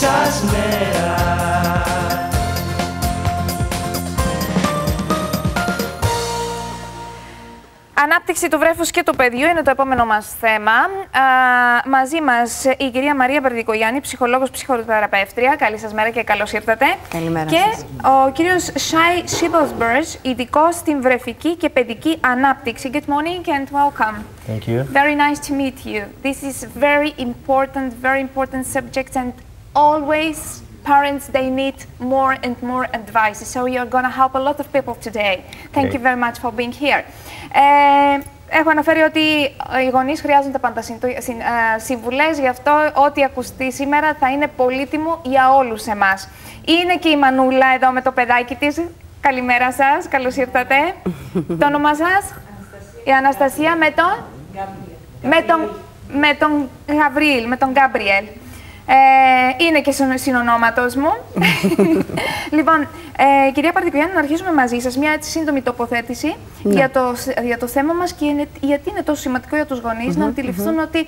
σας μέρα. Ανάπτυξη του βρέφους και του παιδιού είναι το επόμενο μας θέμα. Μαζί μας η κυρία Μαρία Βερδικογιάννη, ψυχολόγος, ψυχοθεραπεύτρια. Καλή σας μέρα και καλώς ήρθατε. Καλημέρα και σας. ο κύριος Shai Silberbusch, ειδικός στην βρεφική και παιδική ανάπτυξη. Good morning and welcome. Thank you. Very nice to meet you. This is very important subject, and always parents, they need more and more advice. So you're going to help a lot of people today. Thank you very much for being here. Έχω αναφέρει ότι οι γονείς χρειάζονται πάντα συμβουλές, γι' αυτό ό,τι ακουστεί σήμερα θα είναι πολύτιμο για όλους εμάς. Είναι και η Μανούλα εδώ με το παιδάκι της. Καλημέρα σας, καλώς ήρθατε. Το όνομά σας? Η Αναστασία με τον Γαβριήλ, με τον Γκάμπριελ. Είναι και συνονόματος μου. Λοιπόν, κυρία Βερδικογιάννη, να αρχίσουμε μαζί σας μια έτσι σύντομη τοποθέτηση για το θέμα μας και γιατί είναι τόσο σημαντικό για τους γονείς να αντιληφθούν ότι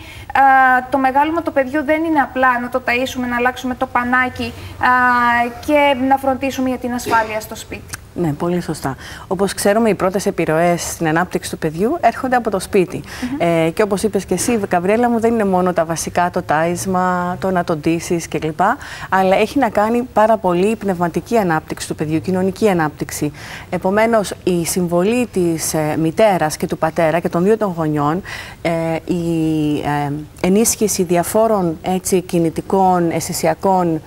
το μεγάλωμα το παιδιού δεν είναι απλά να το ταΐσουμε, να αλλάξουμε το πανάκι και να φροντίσουμε για την ασφάλεια στο σπίτι. Ναι, πολύ σωστά. Όπως ξέρουμε, οι πρώτες επιρροές στην ανάπτυξη του παιδιού έρχονται από το σπίτι. Και όπως είπες και εσύ, Γαβριέλα μου, δεν είναι μόνο τα βασικά, το τάισμα, το να τον ντύσεις κλπ. Αλλά έχει να κάνει πάρα πολύ η πνευματική ανάπτυξη του παιδιού, κοινωνική ανάπτυξη. Επομένως, η συμβολή της μητέρας και του πατέρα και των δύο των γονιών, η ενίσχυση διαφόρων κινητικών, αισθησιακών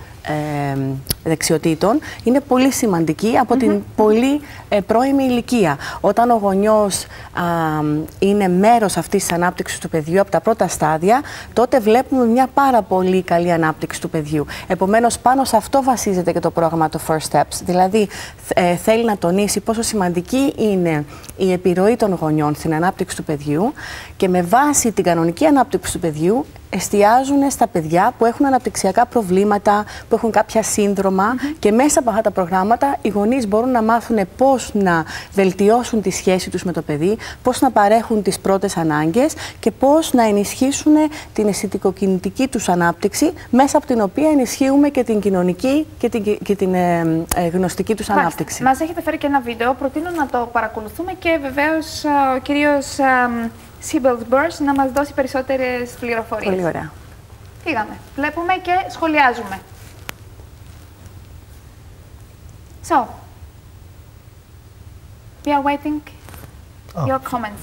δεξιοτήτων είναι πολύ σημαντική από την πολύ πρώιμη ηλικία. Όταν ο γονιός είναι μέρος αυτής της ανάπτυξης του παιδιού από τα πρώτα στάδια, τότε βλέπουμε μια πάρα πολύ καλή ανάπτυξη του παιδιού. Επομένως, πάνω σε αυτό βασίζεται και το πρόγραμμα του First Steps. Δηλαδή, θέλει να τονίσει πόσο σημαντική είναι η επιρροή των γονιών στην ανάπτυξη του παιδιού και με βάση την κανονική ανάπτυξη του παιδιού εστιάζουν στα παιδιά που έχουν αναπτυξιακά προβλήματα, που έχουν κάποια σύνδρομα και μέσα από αυτά τα προγράμματα οι γονείς μπορούν να μάθουν πώς να βελτιώσουν τη σχέση τους με το παιδί, πώς να παρέχουν τις πρώτες ανάγκες και πώς να ενισχύσουν την αισθητικοκινητική τους ανάπτυξη, μέσα από την οποία ενισχύουμε και την κοινωνική και την γνωστική τους ανάπτυξη. Μας έχετε φέρει και ένα βίντεο, προτείνω να το παρακολουθούμε και βεβαίως ο κύριος Silberbusch να μας δώσει περισσότερες πληροφορίες. Πολύ ωραία. Πήγαμε. Βλέπουμε και σχολιάζουμε. So, we are waiting your comments.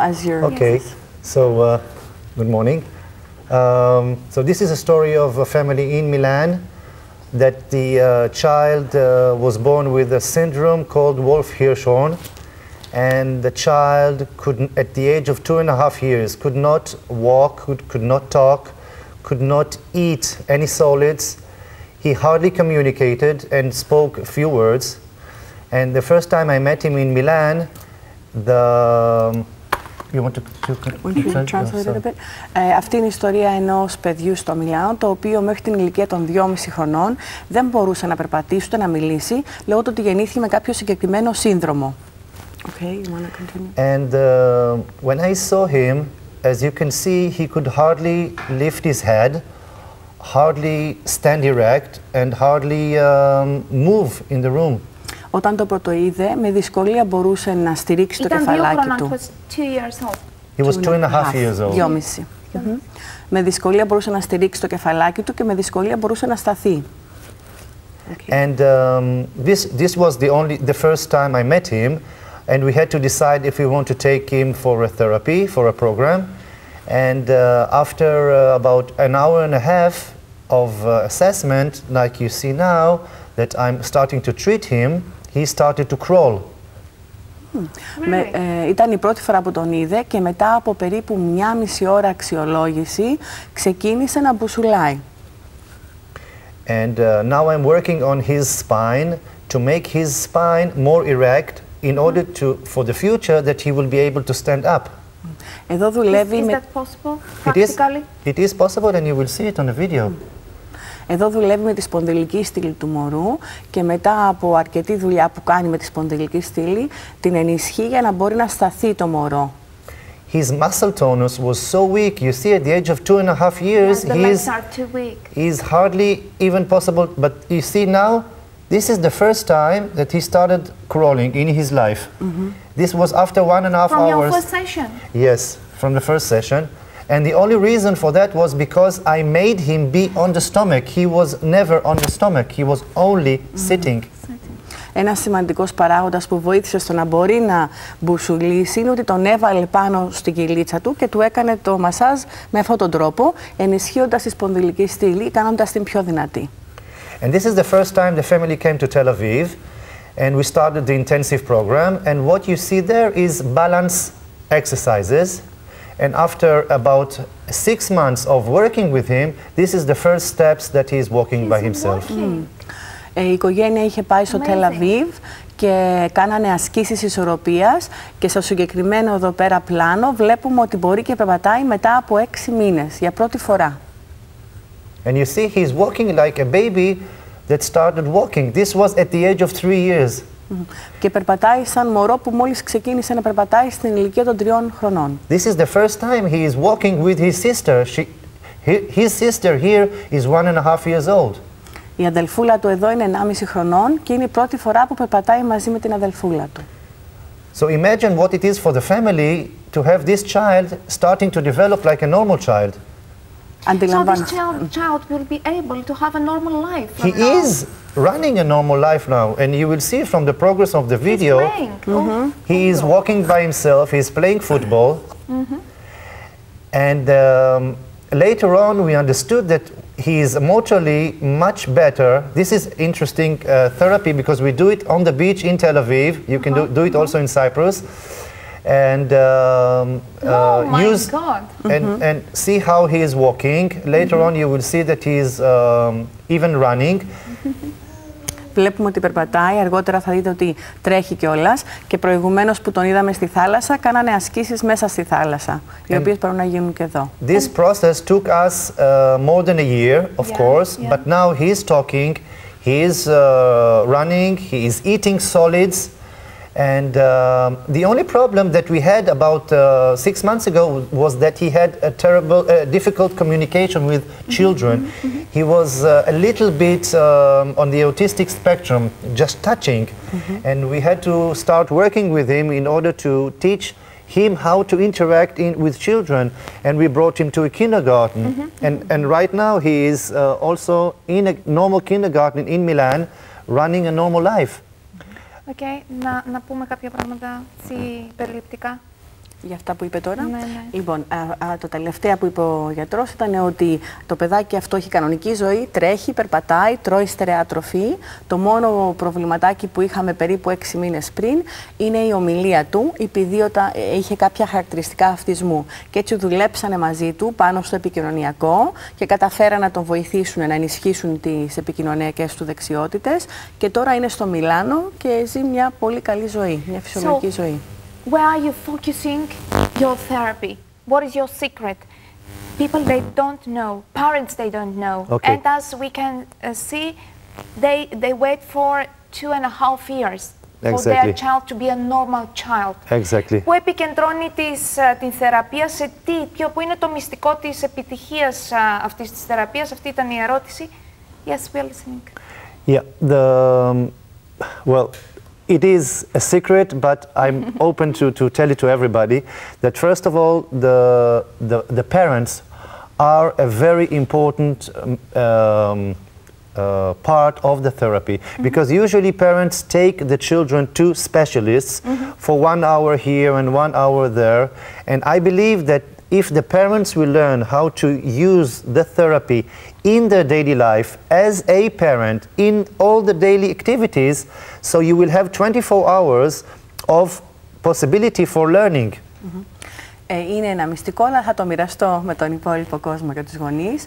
As you're... Okay, so good morning. So this is a story of a family in Milan that the child was born with a syndrome called Wolf-Hirschhorn. And the child at the age of 2.5 years, could not walk, could not talk, could not eat any solids. He hardly communicated and spoke a few words. And the first time I met him in Milan, You want to translate it a bit? Αυτή είναι η ιστορία ενός παιδιού στο Μιλάνο, το οποίο μέχρι την ηλικία των 2,5 χρονών δεν μπορούσε να περπατήσει ούτε να μιλήσει, λόγω του ότι γεννήθηκε με κάποιο συγκεκριμένο σύνδρομο. Okay, you want to continue? And when I saw him, as you can see, he could hardly lift his head, hardly stand erect, and hardly move in the room. Όταν το πρωτοείδε, με δυσκολία μπορούσε να στηρίξει το κεφαλάκι του. He was 2.5 years old. 2,5. Με δυσκολία μπορούσε να στηρίξει το κεφαλάκι του και με δυσκολία μπορούσε να σταθεί. Okay. And this was the first time I met him. And we had to decide if we want to take him for a therapy, for a program. And after about an hour and a half of assessment, like you see now, that I'm starting to treat him, he started to crawl. Ήταν η πρώτη φορά που τον είδε και μετά από περίπου 1,5 ώρα αξιολόγηση ξεκίνησε να μπουσουλάει. And now I'm working on his spine to make his spine more erect, in order for the future that he will be able to stand up. Εδώ δουλεύει Is that possible, practically? It is possible and you will see it on the video. Εδώ δουλεύει με τη σπονδυλική στήλη του μωρού και μετά από αρκετή δουλειά που κάνει με τη σπονδυλική στήλη, την ενισχύει για να μπορεί να σταθεί το μωρό. his muscle tonus was so weak. You see, at the age of 2.5 years, the legs are too weak. He's hardly even possible. But you see now, this is the first time that he started crawling in his life. This was after 1.5 hours. From your first session? Yes, from the first session. And the only reason for that was because I made him be on the stomach. He was never on the stomach. He was only sitting. Ένας σημαντικός παράγοντας που βοήθησε στο να μπορεί να μπουσουλήσει είναι ότι τον έβαλε πάνω στην κυλίτσα του και του έκανε το μασάζ με αυτόν τον τρόπο, ενισχύοντας τη σπονδυλική στήλη, κάνοντας την πιο δυνατή. And this is the first time the family came to Tel Aviv, and we started the intensive program. And what you see there is balance exercises. And after about 6 months of working with him, this is the first steps that he is walking by himself. Η οικογένεια είχε πάει στο Τελ Αβίβ και κάνανε ασκήσεις ισορροπίας και στο συγκεκριμένο εδώ πέρα πλάνο βλέπουμε ότι μπορεί και περπατάει μετά από 6 μήνες, για πρώτη φορά. And you see he's walking like a baby that started walking. This was at the age of 3 years. Και περπατάει σαν μωρό που μόλις ξεκίνησε να περπατάει στην ηλικία των 3 χρονών. This is the first time he is walking with his sister. His sister here is 1.5 years old. Η αδελφούλα του εδώ είναι 1,5 χρονών και είναι η πρώτη φορά που περπατάει μαζί με την αδελφούλα του. So imagine what it is for the family to have this child starting to develop like a normal child. So this child will be able to have a normal life. He is running a normal life now, and you will see from the progress of the video, he is walking by himself, he is playing football, and later on we understood that he is motorly much better. This is interesting therapy because we do it on the beach in Tel Aviv. You can do it also in Cyprus. And and see how he is walking. Later on you will see that he is even running. Βλέπουμε ότι περπατάει, αργότερα θα δείτε ότι τρέχει κιόλας και προηγουμένως που τον είδαμε στη θάλασσα, κάνανε ασκήσεις μέσα στη θάλασσα, οι οποίες μπορούν να γίνουν και εδώ. This process took us more than a year, of course, but now he is talking, he is running, he is eating solids. And the only problem that we had about 6 months ago was that he had a terrible, difficult communication with children. He was a little bit on the autistic spectrum, just touching. And we had to start working with him in order to teach him how to interact with children. And we brought him to a kindergarten. And right now he is also in a normal kindergarten in Milan, running a normal life. Okay, να πούμε κάποια πράγματα περιληπτικά. Για αυτά που είπε τώρα. Ναι. Λοιπόν, το τελευταίο που είπε ο γιατρός ήταν ότι το παιδάκι αυτό έχει κανονική ζωή, τρέχει, περπατάει, τρώει στερεά τροφή. Το μόνο προβληματάκι που είχαμε περίπου 6 μήνες πριν είναι η ομιλία του, επειδή είχε κάποια χαρακτηριστικά αυτισμού. Και έτσι δουλέψανε μαζί του πάνω στο επικοινωνιακό και καταφέραν να τον βοηθήσουν να ενισχύσουν τις επικοινωνιακές του δεξιότητες. Και τώρα είναι στο Μιλάνο και ζει μια πολύ καλή ζωή, μια φυσιολογική ζωή. Where are you focusing your therapy? What is your secret? People, they don't know. Parents, they don't know. Okay. And as we can see, they wait for 2.5 years for their child to be a normal child. Exactly. Πού επικεντρώνει την θεραπεία, σε τι, πού είναι το μυστικό της επιτυχίας αυτής της θεραπείας? Αυτή ήταν η ερώτηση. Yes, we are listening. Yeah, well, it is a secret, but I'm open to tell it to everybody that first of all, the parents are a very important part of the therapy, because usually parents take the children to specialists for 1 hour here and 1 hour there, and I believe that if the parents will learn how to use the therapy in their daily life as a parent in all the daily activities, so you will have 24 hours of possibility for learning. Είναι ένα μυστικό, αλλά θα το μοιραστώ με τον υπόλοιπο κόσμο και τους γονείς.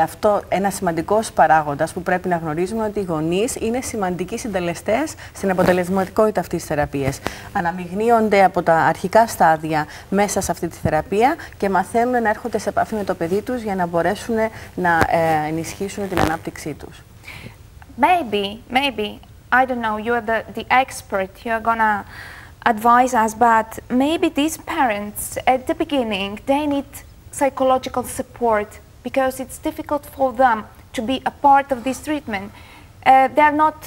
Αυτό ένας σημαντικός παράγοντας που πρέπει να γνωρίζουμε ότι οι γονείς είναι σημαντικοί συντελεστές στην αποτελεσματικότητα αυτής της θεραπείας. Αναμειγνύονται από τα αρχικά στάδια μέσα σε αυτή τη θεραπεία και μαθαίνουν να έρχονται σε επαφή με το παιδί τους για να μπορέσουν να ενισχύσουν την ανάπτυξή τους. Maybe, I don't know, you're the expert, you're gonna advise us, but maybe these parents at the beginning, they need psychological support because it's difficult for them to be a part of this treatment. They're not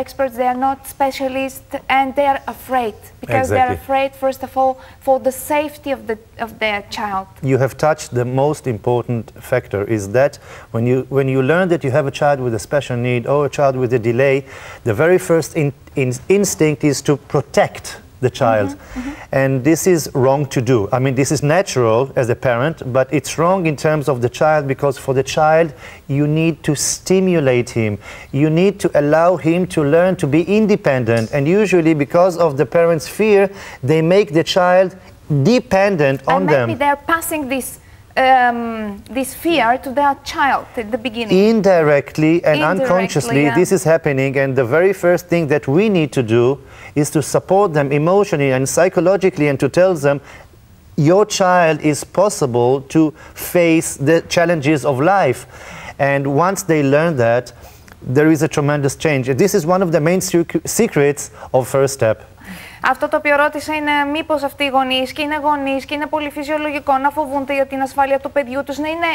experts, they are not specialists, and they are afraid because they're afraid, first of all, for the safety of their child. You have touched the most important factor, is that when you learn that you have a child with a special need or a child with a delay, the very first instinct is to protect the child. And this is wrong to do. I mean, this is natural as a parent, but it's wrong in terms of the child, because for the child you need to stimulate him. You need to allow him to learn to be independent, and usually because of the parents' fear, they make the child dependent on them. Maybe they're passing this fear to their child at the beginning. Indirectly and unconsciously, this is happening, and the very first thing that we need to do is to support them emotionally and psychologically, and to tell them your child is possible to face the challenges of life. And once they learn that, there is a tremendous change. And this is one of the main secrets of First Step. Αυτό το οποίο ρώτησα είναι μήπως αυτοί οι γονείς, και είναι γονείς και είναι πολύ φυσιολογικό να φοβούνται για την ασφάλεια του παιδιού τους, να είναι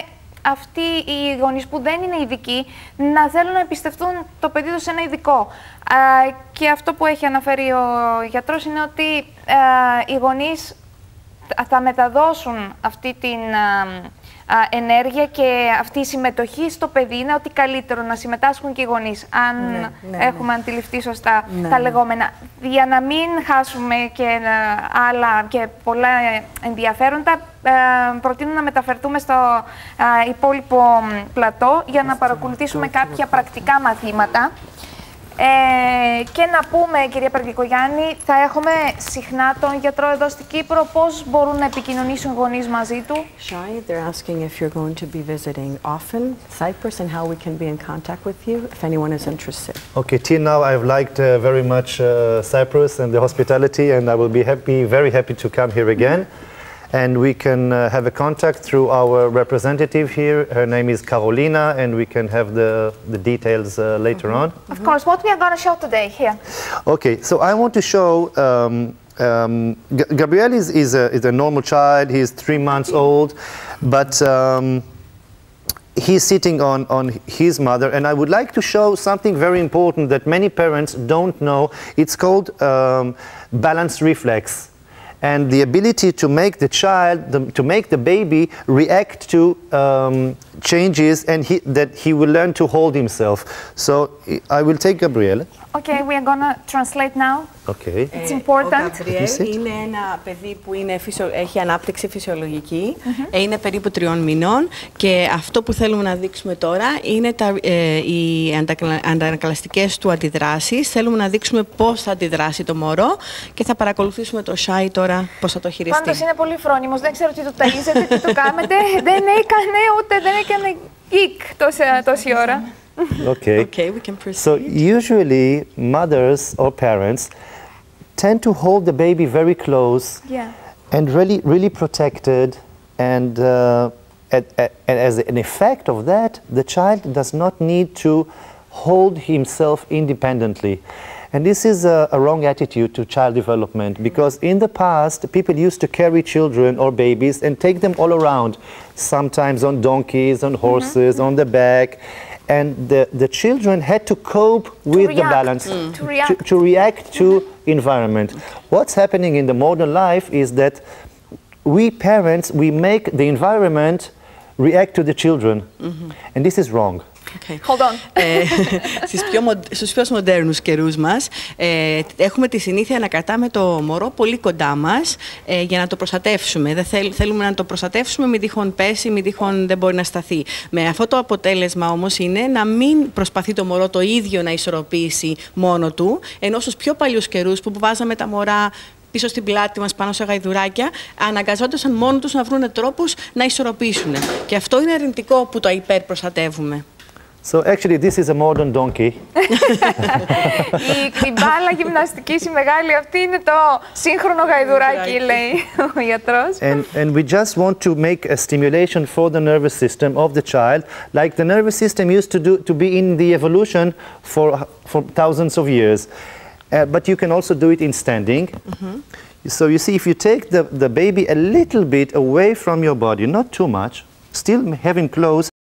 αυτοί οι γονείς που δεν είναι ειδικοί, να θέλουν να εμπιστευτούν το παιδί τους σε ένα ειδικό. Και αυτό που έχει αναφέρει ο γιατρός είναι ότι οι γονείς θα μεταδώσουν αυτή την ενέργεια και αυτή η συμμετοχή στο παιδί. Είναι ότι καλύτερο να συμμετάσχουν και οι γονείς, αν έχουμε αντιληφθεί σωστά τα λεγόμενα. Για να μην χάσουμε και άλλα και πολλά ενδιαφέροντα, προτείνω να μεταφερθούμε στο υπόλοιπο πλατό για να παρακολουθήσουμε κάποια πρακτικά μαθήματα. Και να πούμε, κυρία Περδικογιάννη, θα έχουμε συχνά τον γιατρό εδώ στην Κύπρο. Πώς μπορούν να επικοινωνήσουν οι γονείς μαζί του? Shai, they're asking if you're going to be visiting often Cyprus and how we can be in contact with you if anyone is interested. Okay, till now I've liked very much Cyprus and the hospitality, and I will be very happy to come here again. And we can have a contact through our representative here. Her name is Carolina, and we can have the details later on. Of course, what we are going to show today here. Okay, so I want to show Gabriel is a normal child. He's 3 months old, but he's sitting on his mother, and I would like to show something very important that many parents don't know. It's called balance reflex. And the ability to make the child, to make the baby react to changes, and that he will learn to hold himself. So I will take Gabriele. Okay, we are gonna translate now. Okay. It's important. Ο Gabriel είναι ένα παιδί που έχει ανάπτυξη φυσιολογική, είναι περίπου 3 μηνών, και αυτό που θέλουμε να δείξουμε τώρα είναι οι αντανακλαστικές του αντιδράσεις. Θέλουμε να δείξουμε πώς θα αντιδράσει το μωρό και θα παρακολουθήσουμε το Shai τώρα πώς θα το χειριστεί. Πάντως είναι πολύ φρόνιμος, δεν ξέρω τι του ταΐζετε, τι του κάνετε, δεν έκανε γκικ τόση ώρα. Okay, we can proceed. So usually mothers or parents tend to hold the baby very close, and really protected, and as an effect of that, the child does not need to hold himself independently. And this is a wrong attitude to child development, because in the past people used to carry children or babies and take them all around, sometimes on donkeys, on horses, on the back. And the children had to cope with the balance, to react to environment. What's happening in the modern life is that we parents, we make the environment react to the children. And this is wrong. Okay. Hold on. Στους πιο μοντέρνους καιρούς μας έχουμε τη συνήθεια να κρατάμε το μωρό πολύ κοντά μας για να το προστατεύσουμε. Θέλουμε να το προστατεύσουμε, μην τυχόν πέσει, μην τυχόν δεν μπορεί να σταθεί. Με αυτό το αποτέλεσμα όμως είναι να μην προσπαθεί το μωρό το ίδιο να ισορροπήσει μόνο του, ενώ στους πιο παλιούς καιρούς που βάζαμε τα μωρά πίσω στην πλάτη μας, πάνω σε γαϊδουράκια, αναγκαζόντουσαν μόνοι τους να βρουν τρόπους να ισορροπήσουν. Και αυτό είναι αρνητικό που το υπερπροστατεύουμε. So actually this is a modern donkey. Η μπάλα γυμναστικής η μεγάλη αυτή είναι το σύγχρονο γαϊδουράκι, λέει ο γιατρός. And we just want to make a stimulation for the nervous system of the child, like the nervous system used to be in the evolution for thousands of years. but you can also do it in standing. So you see, if you take the baby a little bit away from your body, not too much, still having clothes,